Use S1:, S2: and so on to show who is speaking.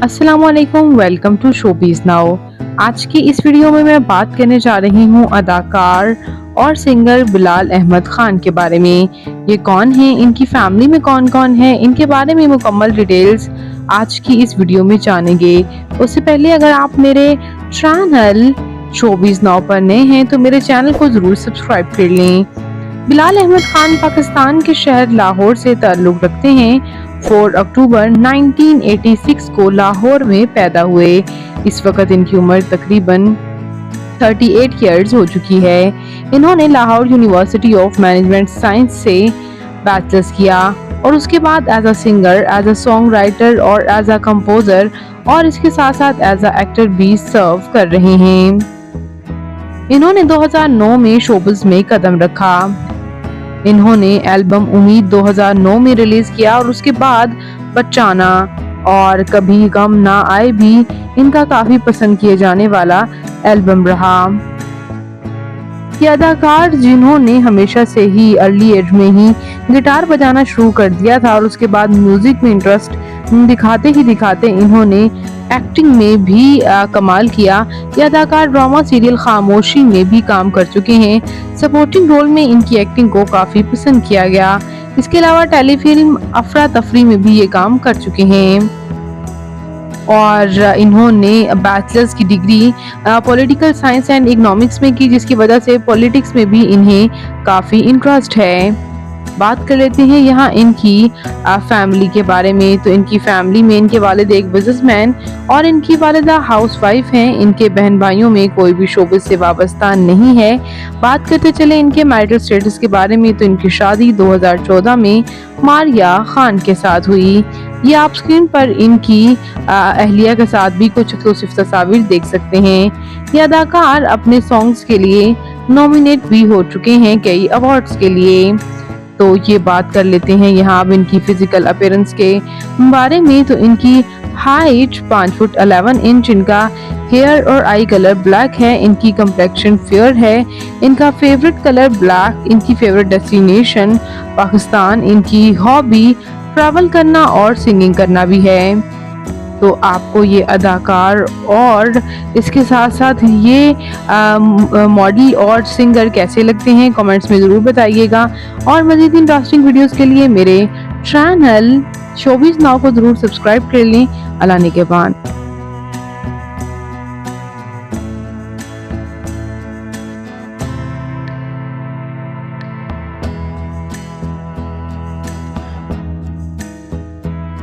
S1: अस्सलामुअलैकुम, welcome to showbiz now. आज की इस वीडियो में मैं बात करने जा रही हूँ अदाकार और सिंगर बिलाल अहमद खान के बारे में। ये कौन है, इनकी फैमिली में कौन कौन है, इनके बारे में मुकम्मल डिटेल्स आज की इस वीडियो में जानेंगे। उससे पहले अगर आप मेरे चैनल शोबीज नाउ पर नए हैं तो मेरे चैनल को ज़रूर सब्सक्राइब कर लें। बिलाल अहमद खान पाकिस्तान के शहर लाहौर से ताल्लुक़ रखते हैं। 4 अक्टूबर 1986 को लाहौर में पैदा हुए। इस वक्त इनकी उम्र तकरीबन 38 इयर्स हो चुकी है। इन्होंने Lahore university of management science से बैचलर्स किया और उसके बाद as a singer, as a song writer और एज अ कंपोजर और इसके साथ साथ एज अ एक्टर भी सर्व कर रहे हैं। इन्होंने 2009 में शोबिज़ में कदम रखा। इन्होंने एल्बम उम्मीद 2009 में रिलीज किया और उसके बाद बचाना और कभी गम ना आए भी इनका काफी पसंद किए जाने वाला एल्बम रहा। ये अदाकार जिन्होंने हमेशा से ही अर्ली एज में ही गिटार बजाना शुरू कर दिया था और उसके बाद म्यूजिक में इंटरेस्ट दिखाते ही दिखाते इन्होंने एक्टिंग में भी कमाल किया। ये अदाकार ड्रामा सीरियल खामोशी में भी काम कर चुके हैं। सपोर्टिंग रोल में इनकी एक्टिंग को काफी पसंद किया गया। इसके अलावा टेलीफिल्म अफरा तफरी में भी ये काम कर चुके हैं और इन्होंने बैचलर्स की degree political science and economics में की, जिसकी वजह से पॉलिटिक्स में भी इन्हें काफ़ी इंटरेस्ट है। बात कर लेते हैं यहाँ इनकी फैमिली के बारे में। तो इनकी फैमिली में इनके वालिद एक बिजनेसमैन और इनकी वालिदा हाउसवाइफ हैं। इनके बहन भाइयों में कोई भी शोबिस से वाबस्ता नहीं है। बात करते चले इनके मैरिटल स्टेटस के बारे में तो इनकी शादी 2014 में मारिया खान के साथ हुई। ये आप स्क्रीन पर इनकी अहलिया के साथ भी कुछ एक्सक्लूसिव तस्वीर देख सकते हैं। ये अदाकार अपने सॉन्ग्स के लिए नॉमिनेट भी हो चुके हैं कई अवार्ड्स के लिए। तो ये बात कर लेते हैं यहाँ अब इनकी फिजिकल अपीयरेंस के बारे में। तो इनकी हाइट 5 फुट 11 इंच, इनका हेयर और आई कलर ब्लैक है, इनकी कम्प्लेक्शन फेयर है, इनका फेवरेट कलर ब्लैक, इनकी फेवरेट डेस्टिनेशन पाकिस्तान, इनकी हॉबी ट्रैवल करना और सिंगिंग करना भी है। तो आपको ये अदाकार और इसके साथ साथ ये मॉडल और सिंगर कैसे लगते हैं कमेंट्स में ज़रूर बताइएगा और मज़ीद इंटरेस्टिंग वीडियोस के लिए मेरे चैनल शोबीज नाउ को ज़रूर सब्सक्राइब कर लें। अल्लाह निगहबान।